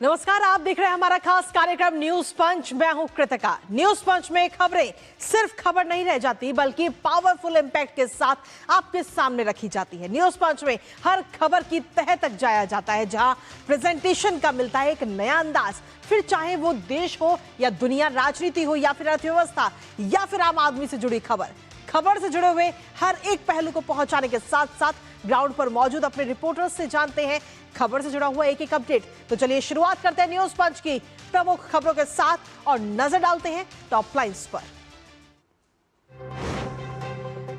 नमस्कार, आप देख रहे हैं हमारा खास कार्यक्रम न्यूज पंच। मैं हूं कृतिका। न्यूज पंच में खबरें सिर्फ खबर नहीं रह जाती, बल्कि पावरफुल इंपैक्ट के साथ आपके सामने रखी जाती है। न्यूज पंच में हर खबर की तह तक जाया जाता है, जहां प्रेजेंटेशन का मिलता है एक नया अंदाज। फिर चाहे वो देश हो या दुनिया, राजनीति हो या फिर अर्थव्यवस्था या फिर आम आदमी से जुड़ी खबर से जुड़े हुए हर एक पहलू को पहुंचाने के साथ साथ ग्राउंड पर मौजूद अपने रिपोर्टर्स से जानते हैं खबर से जुड़ा हुआ एक एक अपडेट। तो चलिए शुरुआत करते हैं न्यूज पंच की प्रमुख खबरों के साथ और नजर डालते हैं टॉप लाइंस पर।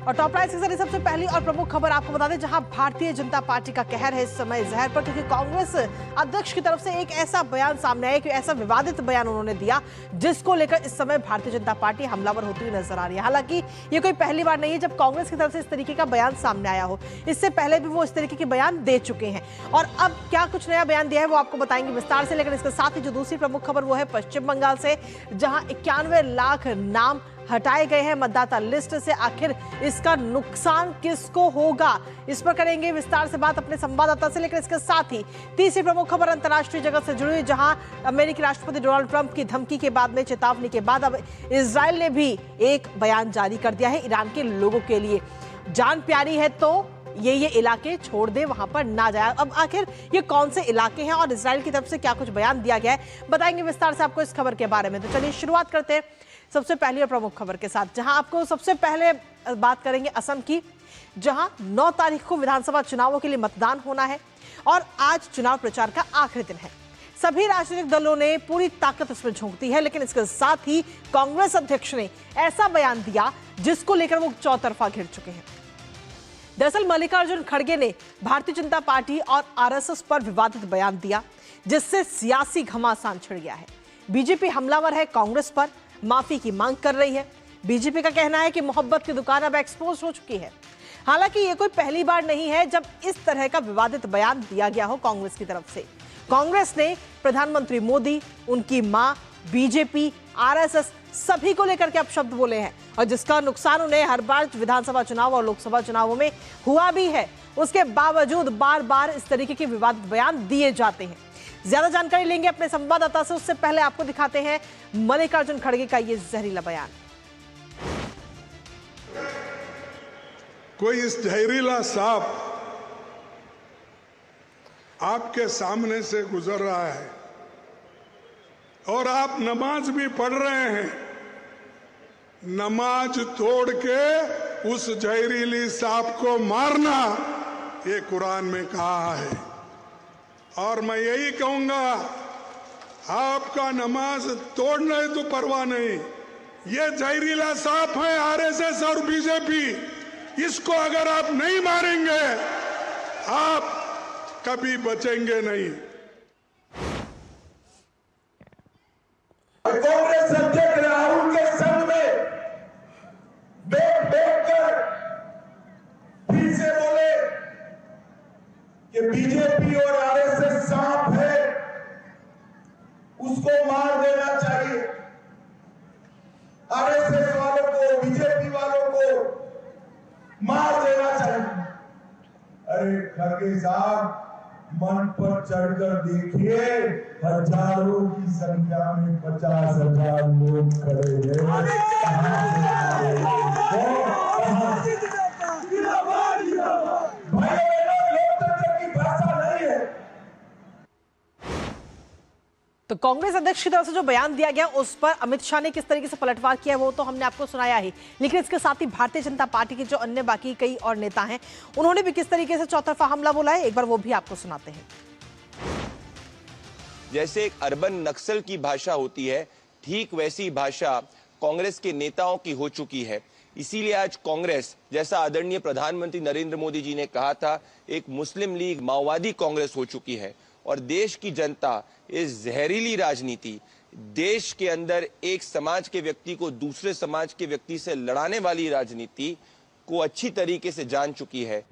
और टॉप लाइन्स के जरिए सबसे पहली और प्रमुख खबर आपको बता दें, जहां भारतीय जनता पार्टी का कहर है इस समय जहर पर, क्योंकि कांग्रेस अध्यक्ष की तरफ से एक ऐसा बयान सामने आया कि ऐसा विवादित बयान उन्होंने दिया जिसको लेकर इस समय भारतीय जनता पार्टी हमलावर होती हुई नजर आ रही है। हालांकि ये कोई पहली बार नहीं है जब कांग्रेस की तरफ से इस तरीके का बयान सामने आया हो। इससे पहले भी वो इस तरीके के बयान दे चुके हैं और अब क्या कुछ नया बयान दिया है वो आपको बताएंगे विस्तार से। लेकिन इसके साथ ही जो दूसरी प्रमुख खबर वो है पश्चिम बंगाल से, जहां 91 लाख नाम हटाए गए हैं मतदाता लिस्ट से। आखिर इसका नुकसान किसको होगा, इस पर करेंगे विस्तार से बात अपने संवाददाता से। लेकिन इसके साथ ही तीसरी प्रमुख खबर अंतर्राष्ट्रीय जगत से जुड़ी, जहां अमेरिकी राष्ट्रपति डोनाल्ड ट्रंप की धमकी के बाद में, चेतावनी के बाद, अब इजराइल ने भी एक बयान जारी कर दिया है ईरान के लोगों के लिए। जान प्यारी है तो ये इलाके छोड़ दे, वहां पर ना जाए। अब आखिर ये कौन से इलाके हैं और इजराइल की तरफ से क्या कुछ बयान दिया गया है, बताएंगे विस्तार से आपको इस खबर के बारे में। तो चलिए शुरुआत करते हैं सबसे पहली और प्रमुख खबर के साथ, जहां आपको सबसे पहले बात करेंगे असम की, जहां 9 तारीख को विधानसभा चुनावों के लिए मतदान होना है और आज चुनाव प्रचार का आखिरी दिन है। सभी राजनीतिक दलों ने पूरी ताकत इसमें झोंक दी है, लेकिन इसके साथ ही कांग्रेस अध्यक्ष ने ऐसा बयान दिया जिसको लेकर वो चौतरफा घिर चुके हैं। दरअसल मल्लिकार्जुन खड़गे ने भारतीय जनता पार्टी और आरएसएस पर विवादित बयान दिया, जिससे सियासी घमासान छिड़ गया है। बीजेपी हमलावर है कांग्रेस पर, माफी की मांग कर रही है। बीजेपी का कहना है कि मोहब्बत की दुकान अब एक्सपोज हो चुकी है। हालांकि ये कोई पहली बार नहीं है जब इस तरह का विवादित बयान दिया गया हो कांग्रेस की तरफ से। कांग्रेस ने प्रधानमंत्री मोदी, उनकी मां, बीजेपी, आरएसएस सभी को लेकर के अपशब्द बोले हैं और जिसका नुकसान उन्हें हर बार विधानसभा चुनाव और लोकसभा चुनावों में हुआ भी है। उसके बावजूद बार बार इस तरीके के विवादित बयान दिए जाते हैं। ज्यादा जानकारी लेंगे अपने संवाददाता से, उससे पहले आपको दिखाते हैं मल्लिकार्जुन खड़गे का ये जहरीला बयान। कोई इस जहरीला सांप आपके सामने से गुजर रहा है और आप नमाज भी पढ़ रहे हैं। नमाज तोड़ के उस जहरीली सांप को मारना, ये कुरान में कहा है। और मैं यही कहूंगा, आपका नमाज तोड़ना है तो परवाह नहीं, ये जहरीला सांप है आरएसएस और बीजेपी। इसको अगर आप नहीं मारेंगे, आप कभी बचेंगे नहीं। कांग्रेस अध्यक्ष राहुल के संग में बैठकर फिर से बोले कि बीजेपी और आरएसएस सांप है, उसको मार देना चाहिए। आरएसएस वालों को, बीजेपी वालों को मार देना चाहिए। अरे खड़गे साहब, मन पर चढ़कर देखिए, हजारों की संख्या में 50,000 लोग खड़े हैं। तो कांग्रेस अध्यक्ष की तरफ से जो बयान दिया गया उस पर अमित शाह ने किस तरीके से पलटवार किया वो तो हमने आपको सुनाया ही, लेकिन इसके साथ ही भारतीय जनता पार्टी के जो अन्य बाकी कई और नेता हैं उन्होंने भी किस तरीके से चौतरफा हमला बोला है, एक बार वो भी आपको सुनाते हैं। जैसे एक अर्बन नक्सल की भाषा होती है, ठीक वैसी भाषा कांग्रेस के नेताओं की हो चुकी है। इसीलिए आज कांग्रेस, जैसा आदरणीय प्रधानमंत्री नरेंद्र मोदी जी ने कहा था, एक मुस्लिम लीग माओवादी कांग्रेस हो चुकी है और देश की जनता इस जहरीली राजनीति, देश के अंदर एक समाज के व्यक्ति को दूसरे समाज के व्यक्ति से लड़ाने वाली राजनीति को अच्छी तरीके से जान चुकी है।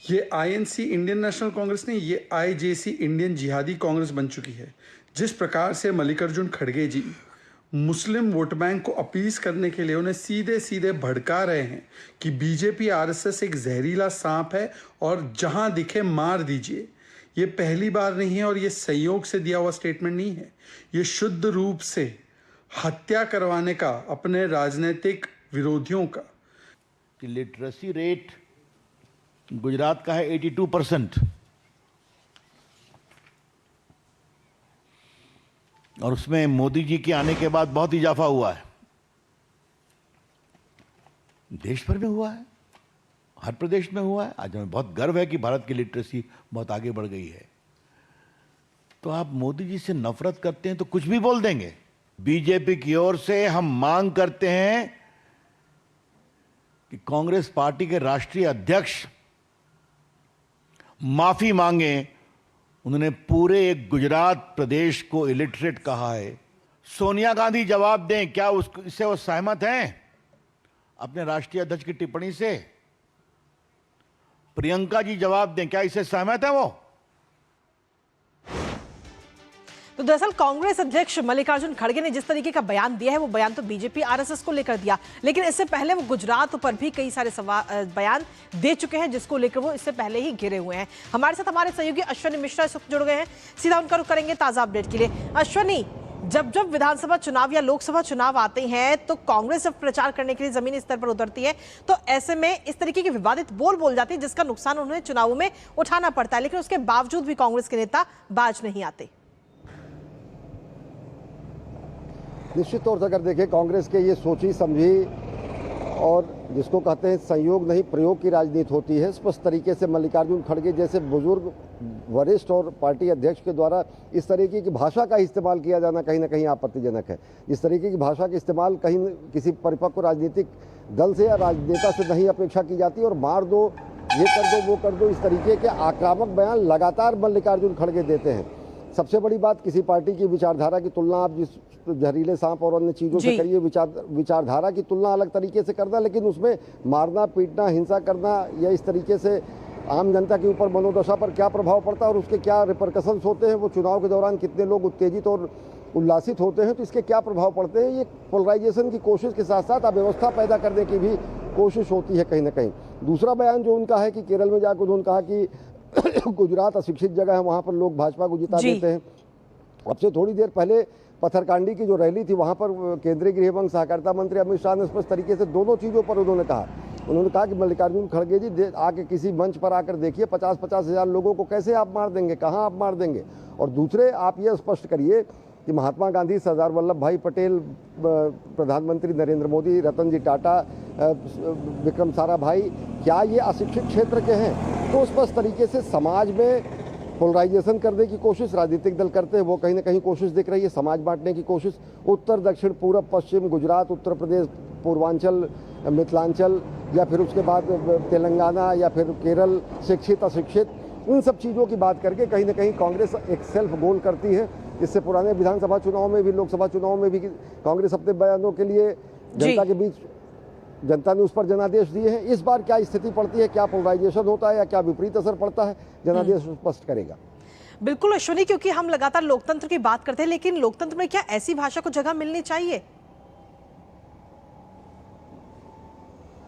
ये आईएनसी इंडियन नेशनल कांग्रेस नहीं, ये आईजेसी इंडियन जिहादी कांग्रेस बन चुकी है। जिस प्रकार से मल्लिकार्जुन खड़गे जी मुस्लिम वोट बैंक को अपील करने के लिए उन्हें सीधे सीधे भड़का रहे हैं कि बीजेपी आरएसएस एक जहरीला सांप है और जहां दिखे मार दीजिए, ये पहली बार नहीं है और ये संयोग से दिया हुआ स्टेटमेंट नहीं है। ये शुद्ध रूप से हत्या करवाने का अपने राजनीतिक विरोधियों का। लिटरेसी रेट गुजरात का है 82% और उसमें मोदी जी के आने के बाद बहुत इजाफा हुआ है, देश भर में हुआ है, हर प्रदेश में हुआ है। आज हमें बहुत गर्व है कि भारत की लिटरेसी बहुत आगे बढ़ गई है। तो आप मोदी जी से नफरत करते हैं तो कुछ भी बोल देंगे। बीजेपी की ओर से हम मांग करते हैं कि कांग्रेस पार्टी के राष्ट्रीय अध्यक्ष माफी मांगे। उन्होंने पूरे एक गुजरात प्रदेश को इलिटरेट कहा है। सोनिया गांधी जवाब दें, क्या इससे वो सहमत हैं अपने राष्ट्रीय अध्यक्ष की टिप्पणी से? प्रियंका जी जवाब दें, क्या इससे सहमत है वो? तो दरअसल कांग्रेस अध्यक्ष मल्लिकार्जुन खड़गे ने जिस तरीके का बयान दिया है वो बयान तो बीजेपी आरएसएस को लेकर दिया, लेकिन इससे पहले वो गुजरात पर भी कई सारे बयान दे चुके हैं जिसको लेकर वो इससे पहले ही घिरे हुए हैं। हमारे साथ हमारे सहयोगी अश्वनी मिश्रा इस वक्त जुड़ गए हैं, सीधा उनका रुख करेंगे ताजा अपडेट के लिए। अश्वनी, जब जब विधानसभा चुनाव या लोकसभा चुनाव आते हैं तो कांग्रेस जब प्रचार करने के लिए जमीनी स्तर पर उतरती है तो ऐसे में इस तरीके के विवादित बोल जाती है जिसका नुकसान उन्हें चुनावों में उठाना पड़ता है, लेकिन उसके बावजूद भी कांग्रेस के नेता बाज नहीं आते। निश्चित तौर से अगर देखें कांग्रेस के ये सोची समझी और जिसको कहते हैं संयोग नहीं प्रयोग की राजनीति होती है। स्पष्ट तरीके से मल्लिकार्जुन खड़गे जैसे बुजुर्ग वरिष्ठ और पार्टी अध्यक्ष के द्वारा इस तरीके की भाषा का इस्तेमाल किया जाना कहीं ना कहीं आपत्तिजनक है। इस तरीके की भाषा का इस्तेमाल कहीं किसी परिपक्व राजनीतिक दल से या राजनेता से नहीं अपेक्षा की जाती और मार दो, ये कर दो, वो कर दो, इस तरीके के आक्रामक बयान लगातार मल्लिकार्जुन खड़गे देते हैं। सबसे बड़ी बात, किसी पार्टी की विचारधारा की तुलना आप जिस जहरीले सांप और अन्य चीज़ों से करिए, विचारधारा की तुलना अलग तरीके से करना, लेकिन उसमें मारना, पीटना, हिंसा करना या इस तरीके से आम जनता के ऊपर मनोदशा पर क्या प्रभाव पड़ता है और उसके क्या रिपरकशंस होते हैं, वो चुनाव के दौरान कितने लोग उत्तेजित और उल्लासित होते हैं, तो इसके क्या प्रभाव पड़ते हैं, ये पोलराइजेशन की कोशिश के साथ साथ अव्यवस्था पैदा करने की भी कोशिश होती है कहीं ना कहीं। दूसरा बयान जो उनका है कि केरल में जाकर उन्होंने कहा कि गुजरात अशिक्षित जगह है, वहाँ पर लोग भाजपा को जिता देते हैं। अब से थोड़ी देर पहले पत्थरकांडी की जो रैली थी वहाँ पर केंद्रीय गृह एवं सहकारिता मंत्री अमित शाह ने स्पष्ट तरीके से दोनों चीज़ों पर उन्होंने कहा कि मल्लिकार्जुन खड़गे जी आके किसी मंच पर आकर देखिए 50-50 हज़ार लोगों को कैसे आप मार देंगे, कहाँ आप मार देंगे। और दूसरे, आप ये स्पष्ट करिए कि महात्मा गांधी, सरदार वल्लभ भाई पटेल, प्रधानमंत्री नरेंद्र मोदी, रतन जी टाटा, विक्रम साराभाई, क्या ये अशिक्षित क्षेत्र के हैं? तो स्पष्ट तरीके से समाज में पोलराइजेशन करने की कोशिश राजनीतिक दल करते हैं, वो कहीं ना कहीं कोशिश दिख रही है, समाज बांटने की कोशिश। उत्तर, दक्षिण, पूरब, पश्चिम, गुजरात, उत्तर प्रदेश, पूर्वांचल, मिथिलांचल या फिर उसके बाद तेलंगाना या फिर केरल, शिक्षित अशिक्षित, इन सब चीज़ों की बात करके कहीं ना कहीं कांग्रेस एक सेल्फ गोल करती है। इससे पुराने विधानसभा चुनाव में भी, लोकसभा चुनाव में भी कांग्रेस अपने बयानों के लिए जनता के बीच, जनता ने उस पर जनादेश दिए हैं। इस बार क्या स्थिति पड़ती है, क्या पोलराइजेशन होता है या क्या विपरीत असर पड़ता है, जनादेश स्पष्ट करेगा। बिल्कुल अश्विनी, क्योंकि हम लगातार लोकतंत्र की बात करते हैं, लेकिन लोकतंत्र में क्या ऐसी भाषा को जगह मिलनी चाहिए?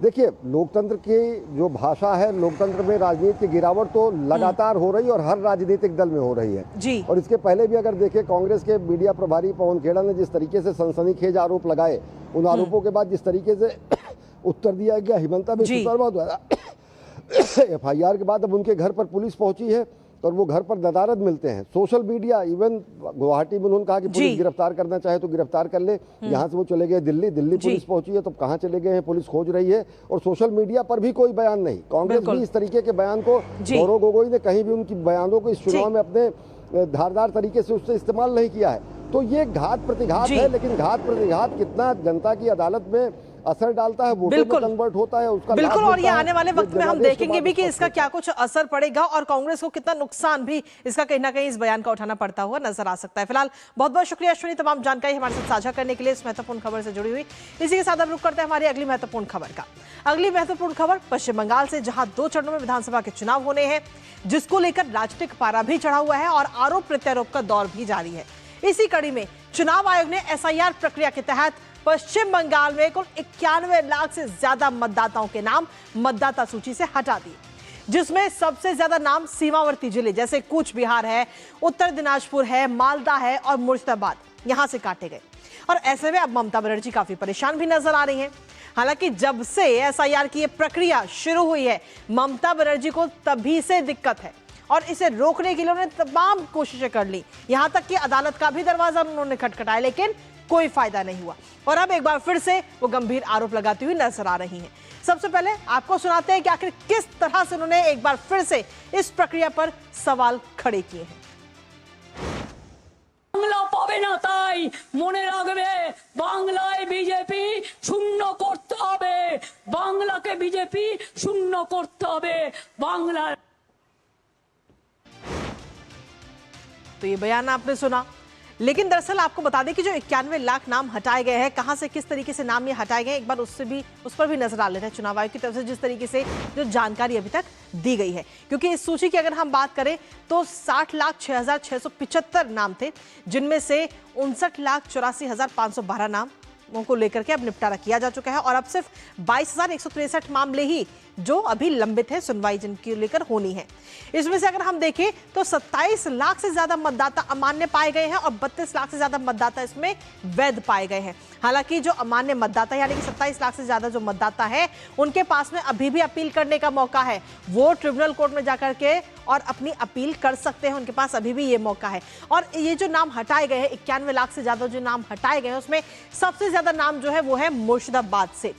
देखिए, लोकतंत्र की जो भाषा है, लोकतंत्र में राजनीति की गिरावट तो लगातार हो रही है और हर राजनीतिक दल में हो रही है जी। और इसके पहले भी अगर देखें, कांग्रेस के मीडिया प्रभारी पवन खेड़ा ने जिस तरीके से सनसनीखेज आरोप लगाए, उन आरोपों के बाद जिस तरीके से उत्तर दिया गया हिमंता बिस्वा शर्मा द्वारा FIR के बाद अब उनके घर पर पुलिस पहुंची है और वो घर पर नदारद मिलते हैं। सोशल मीडिया, इवन गुवाहाटी में उन्होंने कहा कि पुलिस गिरफ्तार करना चाहे तो गिरफ्तार कर ले। यहाँ से वो चले गए दिल्ली पुलिस पहुंची है, तो कहाँ चले गए हैं, पुलिस खोज रही है। और सोशल मीडिया पर भी कोई बयान नहीं। कांग्रेस भी इस तरीके के बयान को, गौरव गोगोई ने कहीं भी उनकी बयानों को इस चुनाव में अपने धारदार तरीके से उससे इस्तेमाल नहीं किया है। तो ये घात प्रतिघात है, लेकिन घात प्रतिघात कितना जनता की अदालत में असर डालता है, वोटों में कन्वर्ट होता है, उसका बिल्कुल। और ये आने वाले वक्त में हम देखेंगे भी कि इसका क्या कुछ असर पड़ेगा और कांग्रेस को कितना नुकसान भी इसका कहीं ना कहीं इस बयान का उठाना पड़ता हुआ नजर आ सकता है। फिलहाल बहुत बहुत शुक्रिया अश्विनी, तमाम जानकारी हमारे साथ साझा करने के लिए, इस महत्वपूर्ण खबर से जुड़ी हुई। इसी के साथ अब रुक करते हैं हमारी अगली महत्वपूर्ण खबर का। अगली महत्वपूर्ण खबर पश्चिम बंगाल से, जहां 2 चरणों में विधानसभा के चुनाव होने हैं, जिसको लेकर राजनीतिक पारा भी चढ़ा हुआ है और आरोप प्रत्यारोप का दौर भी जारी है। इसी कड़ी में चुनाव आयोग ने SIR प्रक्रिया के तहत पश्चिम बंगाल में कुल 91 लाख से ज्यादा मतदाताओं के नाम मतदाता सूची से हटा दिए। जिसमें सबसे ज्यादा नाम सीमावर्ती जिले जैसे कूच बिहार है, उत्तर दिनाजपुर है, मालदा है और मुर्शिदाबाद यहां से काटे गए। और ऐसे में अब ममता बनर्जी काफी परेशान भी नजर आ रही हैं। हालांकि जब से एसआईआर की ये प्रक्रिया शुरू हुई है, ममता बनर्जी को तभी से दिक्कत है और इसे रोकने के लिए उन्होंने तमाम कोशिशें कर ली। यहां तक कि अदालत का भी दरवाजा उन्होंने खटखटाया, लेकिन कोई फायदा नहीं हुआ और अब एक बार फिर से वो गंभीर आरोप लगाती हुई नजर आ रही हैं। सबसे पहले आपको सुनाते हैं कि आखिर किस तरह से उन्होंने एक बार फिर से इस प्रक्रिया पर सवाल खड़े किए हैं। বাংলা পাবে না, তাই মনে রাখবে বাংলায় বিজেপি শূন্য করতে হবে, বাংলাকে বিজেপি শূন্য করতে হবে। বাংলা तो ये बयान आपने सुना, लेकिन दरअसल आपको बता दें कि जो 91 लाख नाम हटाए गए हैं, कहां से किस तरीके से नाम ये हटाए गए, एक बार उस पर भी नजर डाल लेते हैं। चुनाव आयोग की तरफ से जिस तरीके से जो जानकारी अभी तक दी गई है, क्योंकि इस सूची की अगर हम बात करें तो 60,06,675 नाम थे, जिनमें से 59,84,512 नाम को लेकर के अब निपटारा किया जा चुका है और अब सिर्फ 22,163 मामले ही जो अभी लंबित है, सुनवाई जिनकी लेकर होनी है। इसमें से अगर हम देखें तो 27 लाख से ज्यादा मतदाता अमान्य पाए गए हैं और 32 लाख से ज्यादा मतदाता इसमें वैध पाए गए हैं। हालांकि जो अमान्य मतदाता यानी कि 27 लाख से ज्यादा जो मतदाता है, उनके पास में अभी भी अपील करने का मौका है। वो ट्रिब्यूनल कोर्ट में जाकर के और अपनी अपील कर सकते हैं, उनके पास अभी भी ये मौका है। और ये जो नाम हटाए गए हैं, 91 लाख से ज्यादा जो नाम हटाए गए हैं, उसमें सबसे ज्यादा नाम जो है वो है मुर्शिदाबाद से।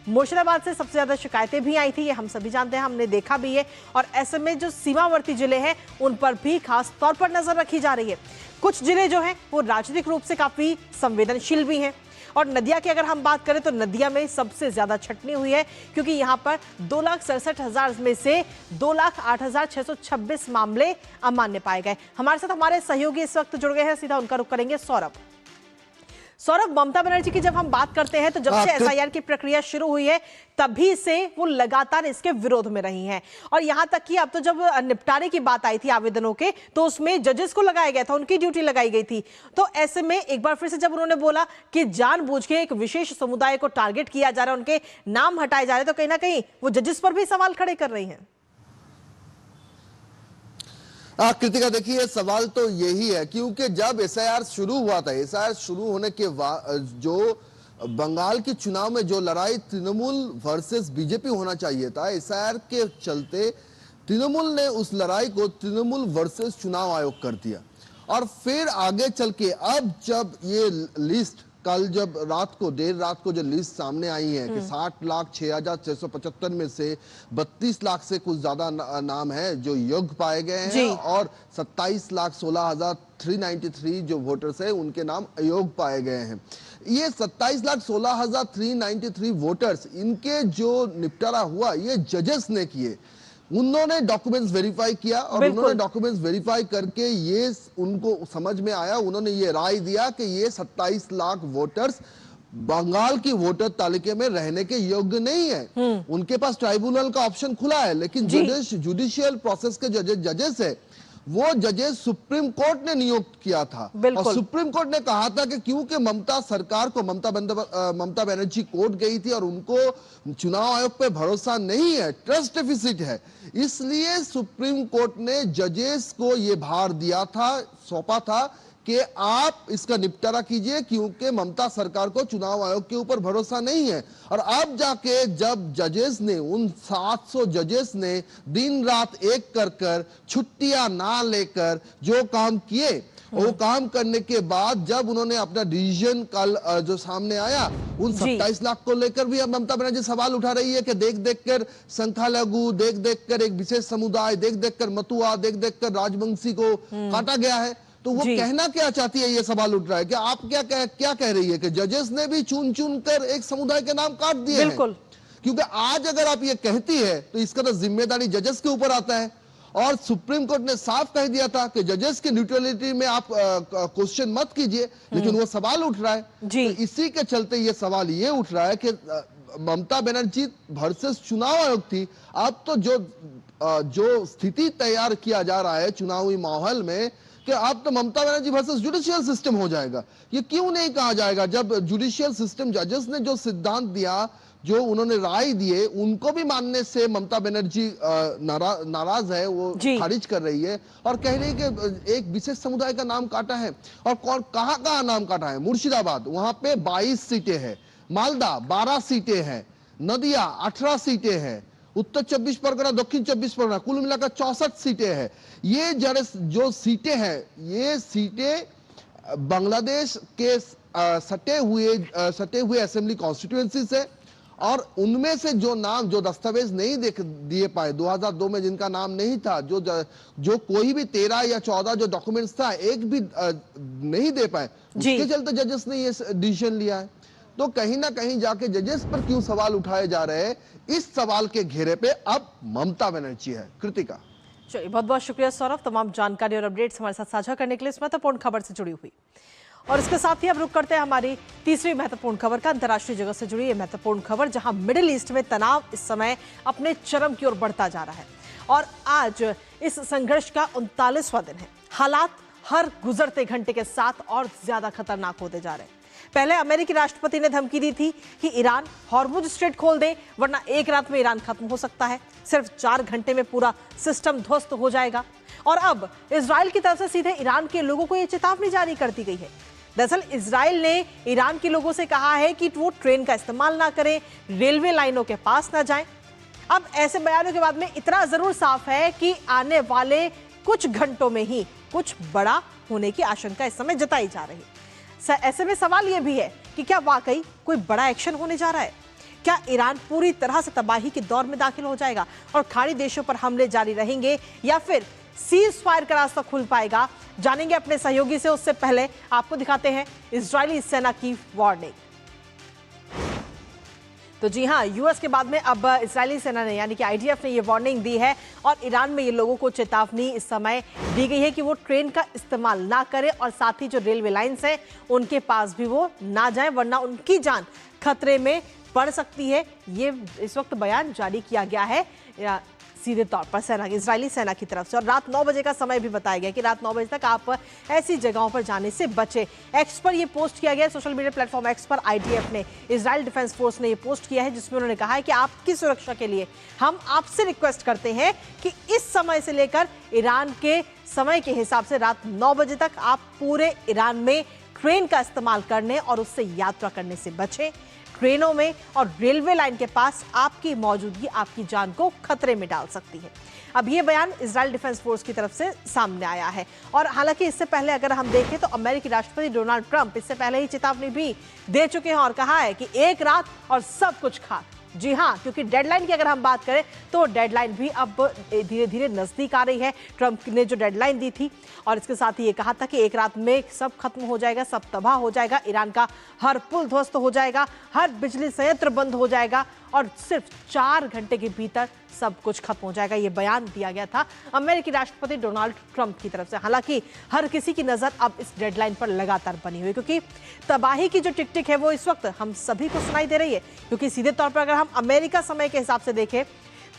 मुर्शिदाबाद से सबसे ज्यादा शिकायतें भी आई थी, ये हम सभी जानते हैं, हमने देखा भी है। और ऐसे में जो सीमावर्ती जिले हैं उन पर भी खास तौर पर नजर रखी जा रही है। कुछ जिले जो हैं वो राजनीतिक रूप से काफी संवेदनशील भी हैं। और नदिया की अगर हम बात करें तो नदिया में सबसे ज्यादा छटनी हुई है, क्योंकि यहां पर 2,67,000 में से 2,08,626 मामले अमान्य पाए गए। हमारे साथ हमारे सहयोगी इस वक्त जुड़ गए हैं, सीधा उनका रुख करेंगे। सौरभ, ममता बनर्जी की जब हम बात करते हैं तो जब से एसआईआर की प्रक्रिया शुरू हुई है तभी से वो लगातार इसके विरोध में रही हैं और यहां तक कि अब तो जब निपटारे की बात आई थी आवेदनों के, तो उसमें जजेस को लगाया गया था, उनकी ड्यूटी लगाई गई थी। तो ऐसे में एक बार फिर से जब उन्होंने बोला कि जानबूझ के एक विशेष समुदाय को टारगेट किया जा रहा है, उनके नाम हटाए जा रहे हैं, तो कहीं ना कहीं वो जजेस पर भी सवाल खड़े कर रही हैं। कृतिका, देखिए सवाल तो यही है, क्योंकि जब एसआईआर शुरू हुआ था, एसआईआर शुरू होने के बाद जो बंगाल के चुनाव में जो लड़ाई तृणमूल वर्सेस बीजेपी होना चाहिए था, एसआईआर के चलते तृणमूल ने उस लड़ाई को तृणमूल वर्सेस चुनाव आयोग कर दिया। और फिर आगे चल के अब जब ये लिस्ट कल जब देर रात को जो लिस्ट सामने आई है कि 60,06,675 में से 32 लाख से कुछ ज्यादा नाम है जो योग्य पाए गए हैं और 27,16,393 जो वोटर्स है उनके नाम अयोग्य पाए गए हैं। ये 27,16,393 वोटर्स, इनके जो निपटारा हुआ ये जजेस ने किए। उन्होंने डॉक्यूमेंट्स वेरीफाई किया और उन्होंने डॉक्यूमेंट्स वेरीफाई करके ये उनको समझ में आया, उन्होंने ये राय दिया कि ये 27 लाख वोटर्स बंगाल की वोटर तालिके में रहने के योग्य नहीं है। उनके पास ट्राइब्यूनल का ऑप्शन खुला है, लेकिन जुडिशियल प्रोसेस के जजेस है वो जजेस सुप्रीम कोर्ट ने नियुक्त किया था और सुप्रीम कोर्ट ने कहा था कि क्योंकि ममता सरकार को ममता बनर्जी कोर्ट गई थी और उनको चुनाव आयोग पे भरोसा नहीं है, ट्रस्ट डेफिसिट है, इसलिए सुप्रीम कोर्ट ने जजेस को ये भार दिया था, सौंपा था कि आप इसका निपटारा कीजिए क्योंकि ममता सरकार को चुनाव आयोग के ऊपर भरोसा नहीं है। और अब जाके जब जजेस ने, उन 700 जजेस ने दिन रात एक कर छुट्टियां ना लेकर जो काम किए, वो काम करने के बाद जब उन्होंने अपना डिसीजन कल जो सामने आया, उन 27 लाख को लेकर भी अब ममता बनर्जी सवाल उठा रही है कि देख कर संख्यालघु, देख कर एक विशेष समुदाय, देख कर मतुआ, देख कर राजवंशी को काटा गया है। तो वो कहना क्या चाहती है, ये सवाल उठ रहा है कि आप क्या कह रही है कि जजेस ने भी चुन कर एक समुदाय के नाम काट दिए हैं। क्योंकि आज अगर आप ये कहती है तो इसका तो जिम्मेदारी जजेस के ऊपर आता है और सुप्रीम कोर्ट ने साफ कह दिया था कि जजेस की न्यूट्रलिटी में आप क्वेश्चन मत कीजिए, लेकिन वो सवाल उठ रहा है। तो इसी के चलते ये सवाल ये उठ रहा है कि ममता बनर्जी वर्सेस चुनाव आयोग थी, अब तो जो स्थिति तैयार किया जा रहा है चुनावी माहौल में कि अब तो Mamata Banerjee versus judicial system हो जाएगा। ये क्यों नहीं कहा जाएगा जब जुडिशियल सिस्टम, जजेस ने जो सिद्धांत दिया, जो उन्होंने राय दिए, उनको भी मानने से ममता बनर्जी नाराज है, वो खारिज कर रही है और कह रही है कि एक विशेष समुदाय का नाम काटा है। और कहां नाम काटा है? मुर्शिदाबाद, वहां पे 22 सीटें हैं, मालदा 12 सीटें हैं, नदिया 18 सीटें हैं, उत्तर 24 परगना, दक्षिण 24 परगना, कुल मिलाकर 64 सीटें हैं। ये जो सीटें हैं, ये सीटें बांग्लादेश के सटे हुए असेंबली कॉन्स्टिट्यूएंसी से, और उनमें से जो नाम, जो दस्तावेज नहीं दिए पाए 2002 में, जिनका नाम नहीं था, जो कोई भी 13 या 14 जो डॉक्यूमेंट्स था, एक भी नहीं दे पाए, उसके चलते जजेस ने ये डिसीजन लिया है। तो कहीं ना कहीं जाके जजेस पर क्यों सवाल उठाए जा रहे हैं, इस सवाल के घेरे पे अब ममता बनर्जी है। कृतिका, चलिए, बहुत बहुत शुक्रिया सौरभ, तमाम जानकारी और अपडेट्स हमारे साथ साझा करने के लिए, इस महत्वपूर्ण खबर से जुड़ी हुई। और इसके साथ ही अब रुक करते हैं हमारी तीसरी महत्वपूर्ण खबर का। अंतर्राष्ट्रीय जगत से जुड़ी ये महत्वपूर्ण खबर, जहां मिडिल ईस्ट में तनाव इस समय अपने चरम की ओर बढ़ता जा रहा है और आज इस संघर्ष का 39वां दिन है। हालात हर गुजरते घंटे के साथ और ज्यादा खतरनाक होते जा रहे हैं। पहले अमेरिकी राष्ट्रपति ने धमकी दी थी कि ईरान हॉर्मुज स्ट्रेट खोल दे, वरना एक रात में ईरान खत्म हो सकता है, सिर्फ 4 घंटे में पूरा सिस्टम ध्वस्त हो जाएगा। और अब इजराइल की तरफ से सीधे ईरान के लोगों को यह चेतावनी जारी कर दी गई है। दरअसल इजराइल ने ईरान के लोगों से कहा है कि वो ट्रेन का इस्तेमाल ना करें, रेलवे लाइनों के पास ना जाएं। अब ऐसे बयानों के बाद में इतना जरूर साफ है कि आने वाले कुछ घंटों में ही कुछ बड़ा होने की आशंका इस समय जताई जा रही है। ऐसे में सवाल यह भी है कि क्या वाकई कोई बड़ा एक्शन होने जा रहा है? क्या ईरान पूरी तरह से तबाही के दौर में दाखिल हो जाएगा और खाड़ी देशों पर हमले जारी रहेंगे, या फिर सीज फायर का रास्ता खुल पाएगा? जानेंगे अपने सहयोगी से, उससे पहले आपको दिखाते हैं इजरायली सेना की वार्निंग। तो जी हां, यूएस के बाद में अब इजरायली सेना ने यानी कि आईडीएफ ने ये वार्निंग दी है और ईरान में ये लोगों को चेतावनी इस समय दी गई है कि वो ट्रेन का इस्तेमाल ना करें और साथ ही जो रेलवे लाइन्स हैं उनके पास भी वो ना जाएं, वरना उनकी जान खतरे में पड़ सकती है। ये इस वक्त बयान जारी किया गया है सीधे तौर पर सेना, इजरायली सेना की तरफ से। और रात 9 बजे का समय भी बताया गया कि रात 9 बजे तक आप ऐसी जगहों पर जाने से बचे। एक्स पर यह पोस्ट किया गया, सोशल मीडिया प्लेटफॉर्म एक्स पर आईडीएफ ने, इजराइल डिफेंस फोर्स ने यह पोस्ट किया है, जिसमें उन्होंने कहा है कि आपकी सुरक्षा के लिए हम आपसे रिक्वेस्ट करते हैं कि इस समय से लेकर ईरान के समय के हिसाब से रात 9 बजे तक आप पूरे ईरान में ट्रेन का इस्तेमाल करने और उससे यात्रा करने से बचें। ट्रेनों में और रेलवे लाइन के पास आपकी मौजूदगी आपकी जान को खतरे में डाल सकती है। अब ये बयान इजराइल डिफेंस फोर्स की तरफ से सामने आया है। और हालांकि इससे पहले अगर हम देखें तो अमेरिकी राष्ट्रपति डोनाल्ड ट्रंप इससे पहले ही चेतावनी भी दे चुके हैं और कहा है कि एक रात और सब कुछ खाक। जी हां, क्योंकि डेडलाइन की अगर हम बात करें तो डेडलाइन भी अब धीरे धीरे नजदीक आ रही है। ट्रंप ने जो डेडलाइन दी थी और इसके साथ ही ये कहा था कि एक रात में सब खत्म हो जाएगा, सब तबाह हो जाएगा, ईरान का हर पुल ध्वस्त हो जाएगा, हर बिजली संयंत्र बंद हो जाएगा और सिर्फ 4 घंटे के भीतर सब कुछ खत्म हो जाएगा। ये बयान दिया गया था अमेरिकी राष्ट्रपति डोनाल्ड ट्रंप की तरफ से। हालांकि हर किसी की नजर अब इस डेडलाइन पर लगातार बनी हुई, क्योंकि तबाही की जो टिक टिक है वो इस वक्त हम सभी को सुनाई दे रही है। क्योंकि सीधे तौर पर अगर हम अमेरिका समय के हिसाब से देखें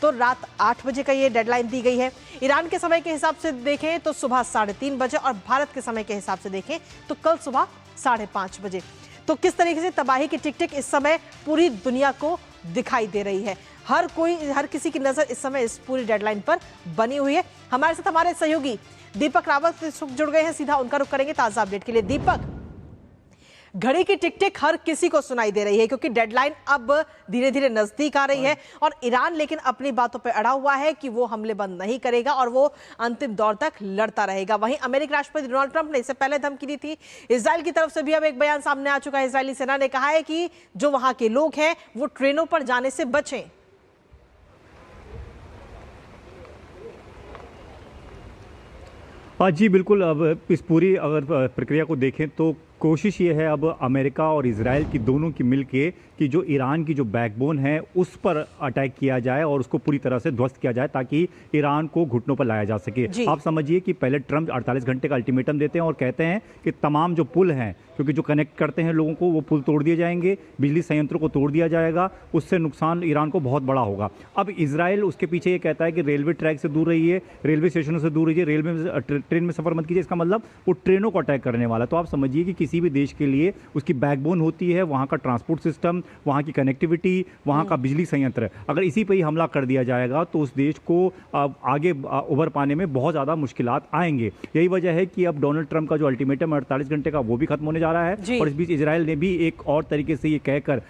तो रात 8 बजे का ये डेडलाइन दी गई है। ईरान के समय के हिसाब से देखें तो सुबह 3:30 बजे और भारत के समय के हिसाब से देखें तो कल सुबह 5:30 बजे। तो किस तरीके से तबाही की टिक टिक इस समय पूरी दुनिया को दिखाई दे रही है। हर किसी की नजर इस समय इस पूरी डेडलाइन पर बनी हुई है। हमारे साथ हमारे सहयोगी दीपक रावत जुड़ गए हैं, सीधा उनका रुख करेंगे ताजा अपडेट के लिए। दीपक, घड़ी की टिक टिक हर किसी को सुनाई दे रही है क्योंकि डेडलाइन अब धीरे धीरे नजदीक आ रही है और ईरान लेकिन अपनी बातों पर अड़ा हुआ है कि वो हमले बंद नहीं करेगा और वो अंतिम दौर तक लड़ता रहेगा। वहीं अमेरिकी राष्ट्रपति डोनाल्ड ट्रंप ने इससे पहले धमकी दी थी। इजराइल की तरफ से भी अब एक बयान सामने आ चुका है। इजरायली सेना ने कहा है कि जो वहां के लोग हैं वो ट्रेनों पर जाने से बचें। जी बिल्कुल, अब इस पूरी अगर प्रक्रिया को देखें तो कोशिश ये है अब अमेरिका और इजराइल की दोनों की मिलके कि जो ईरान की जो बैकबोन है उस पर अटैक किया जाए और उसको पूरी तरह से ध्वस्त किया जाए ताकि ईरान को घुटनों पर लाया जा सके। आप समझिए कि पहले ट्रंप 48 घंटे का अल्टीमेटम देते हैं और कहते हैं कि तमाम जो पुल हैं, क्योंकि जो कनेक्ट करते हैं लोगों को, वो पुल तोड़ दिए जाएंगे, बिजली संयंत्रों को तोड़ दिया जाएगा, उससे नुकसान ईरान को बहुत बड़ा होगा। अब इजराइल उसके पीछे ये कहता है कि रेलवे ट्रैक से दूर रहिए, रेलवे स्टेशनों से दूर रहिए, रेलवे ट्रेन में सफर मत कीजिए। इसका मतलब वो ट्रेनों को अटैक करने वाला। तो आप समझिए कि किसी भी देश के लिए उसकी बैकबोन होती है वहाँ का ट्रांसपोर्ट सिस्टम, वहाँ की कनेक्टिविटी, वहाँ का बिजली संयंत्र। अगर इसी पर ही हमला कर दिया जाएगा तो उस देश को आगे उभर पाने में बहुत ज़्यादा मुश्किलात आएंगे। यही वजह है कि अब डोनाल्ड ट्रंप का जो अल्टीमेटम 48 घंटे का वो भी खत्म होने जा रहा है और इस बीच इजराइल ने भी एक और तरीके से ये कहकर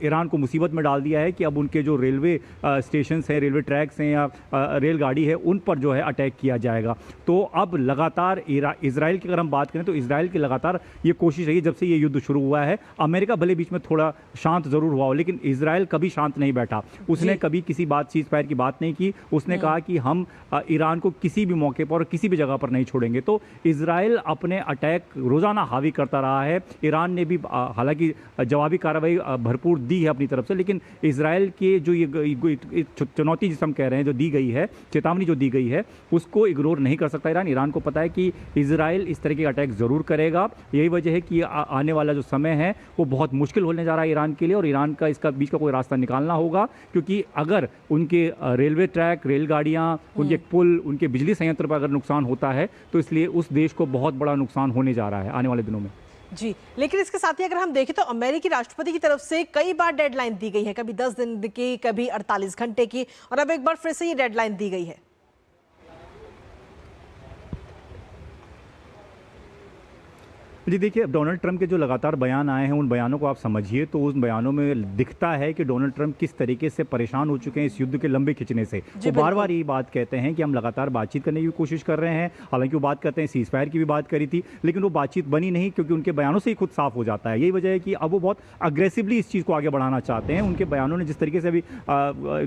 ईरान को मुसीबत में डाल दिया है कि अब उनके जो रेलवे स्टेशन हैं, रेलवे ट्रैक्स हैं या रेलगाड़ी है, उन पर जो है अटैक किया जाएगा। तो अब लगातार इजराइल की अगर हम बात करें तो इजराइल की लगातार ये कोशिश रही जब से ये युद्ध शुरू हुआ है। अमेरिका भले बीच में थोड़ा शांत जरूर हुआ हो, लेकिन इजराइल कभी शांत नहीं बैठा। उसने कभी किसी बात सीज फायर की बात नहीं की। उसने कहा कि हम ईरान को किसी भी मौके पर और किसी भी जगह पर नहीं छोड़ेंगे। तो इजराइल अपने अटैक रोजाना हावी करता रहा है। ईरान ने भी हालांकि जवाबी कार्रवाई भरपूर दी है अपनी तरफ से, लेकिन इजराइल के जो ये चुनौती जिसे हम कह रहे हैं, जो दी गई है, चेतावनी जो दी गई है, उसको इग्नोर नहीं कर सकता ईरान। ईरान को पता है कि इजराइल इस तरह के अटैक जरूर करेगा। यही वजह है कि आने वाला जो समय है वो बहुत मुश्किल होने जा रहा है ईरान के लिए और ईरान का इसका बीच का कोई रास्ता निकालना होगा, क्योंकि अगर उनके रेलवे ट्रैक, रेलगाड़ियां, उनके पुल, उनके बिजली संयंत्र पर अगर नुकसान होता है तो इसलिए उस देश को बहुत बड़ा नुकसान होने जा रहा है आने वाले दिनों में। जी, लेकिन इसके साथ ही अगर हम देखें तो अमेरिकी राष्ट्रपति की तरफ से कई बार डेडलाइन दी गई है, कभी 10 दिन की, कभी 48 घंटे की, और अब एक बार फिर से ये डेडलाइन दी गई है। जी देखिए, डोनाल्ड ट्रंप के जो लगातार बयान आए हैं उन बयानों को आप समझिए तो उन बयानों में दिखता है कि डोनाल्ड ट्रंप किस तरीके से परेशान हो चुके हैं इस युद्ध के लंबे खिंचने से। वो बार बार यही बात कहते हैं कि हम लगातार बातचीत करने की कोशिश कर रहे हैं। हालांकि वो बात करते हैं, सीज फायर की भी बात करी थी, लेकिन वो बातचीत बनी नहीं क्योंकि उनके बयानों से ही खुद साफ हो जाता है। यही वजह है कि अब वो बहुत अग्रेसिवली इस चीज़ को आगे बढ़ाना चाहते हैं। उनके बयानों ने जिस तरीके से अभी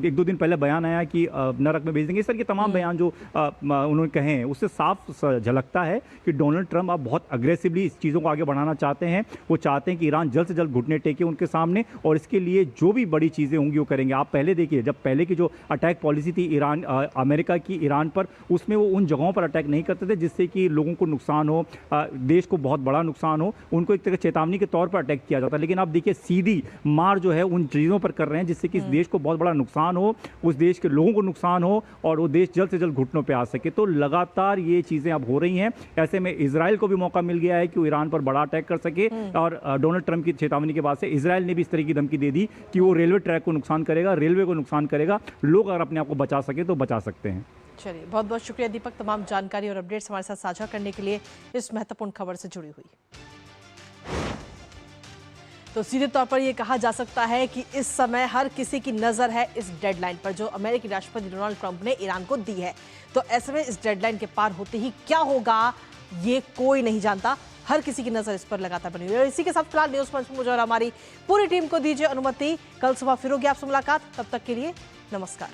1-2 दिन पहले बयान आया कि नरक में भेज देंगे, इस तरह के तमाम बयान जो उन्होंने कहे हैं उससे साफ झलकता है कि डोनाल्ड ट्रंप अब बहुत अग्रेसिवली इस चीज़ों को आगे बढ़ाना चाहते हैं। वो चाहते हैं कि ईरान जल्द से जल्द घुटने टेके उनके सामने और इसके लिए जो भी बड़ी चीज़ें होंगी वो करेंगे। आप पहले देखिए, जब पहले की जो अटैक पॉलिसी थी ईरान अमेरिका की ईरान पर, उसमें वो उन जगहों पर अटैक नहीं करते थे जिससे कि लोगों को नुकसान हो, देश को बहुत बड़ा नुकसान हो। उनको एक तरह चेतावनी के तौर पर अटैक किया जाता। लेकिन आप देखिए सीधी मार जो है उन चीज़ों पर कर रहे हैं जिससे कि इस देश को बहुत बड़ा नुकसान हो, उस देश के लोगों को नुकसान हो और वो देश जल्द से जल्द घुटनों पर आ सके। तो लगातार ये चीज़ें अब हो रही हैं। ऐसे में इजराइल को भी मौका मिल गया है कि वो ईरान पर बड़ा अटैक कर सके और डोनाल्ड ट्रंप की चेतावनी के बाद से इजराइल ने भी इस तरह की धमकी दे दी कि वो रेलवे ट्रैक को नुकसान करेगा, रेलवे को नुकसान करेगा। लोग अगर अपने आप को बचा सके तो बचा सकते हैं। चलिए, बहुत बहुत शुक्रिया दीपक, तमाम जानकारी और अपडेट्स हमारे साथ साझा करने के लिए, इस महत्वपूर्ण खबर से जुड़ी हुई। तो सीधे तौर पर यह कहा जा सकता है कि इस समय हर किसी की नजर है इस डेडलाइन पर जो अमेरिकी राष्ट्रपति डोनाल्ड ट्रंप ने ईरान को दी है। तो ऐसे में इस डेडलाइन के पार होते ही क्या होगा ये कोई नहीं जानता। हर किसी की नजर इस पर लगातार बनी हुई है। और इसी के साथ फिलहाल न्यूज पंच में मुझे और हमारी पूरी टीम को दीजिए अनुमति। कल सुबह फिर होगी आपसे मुलाकात। तब तक के लिए नमस्कार।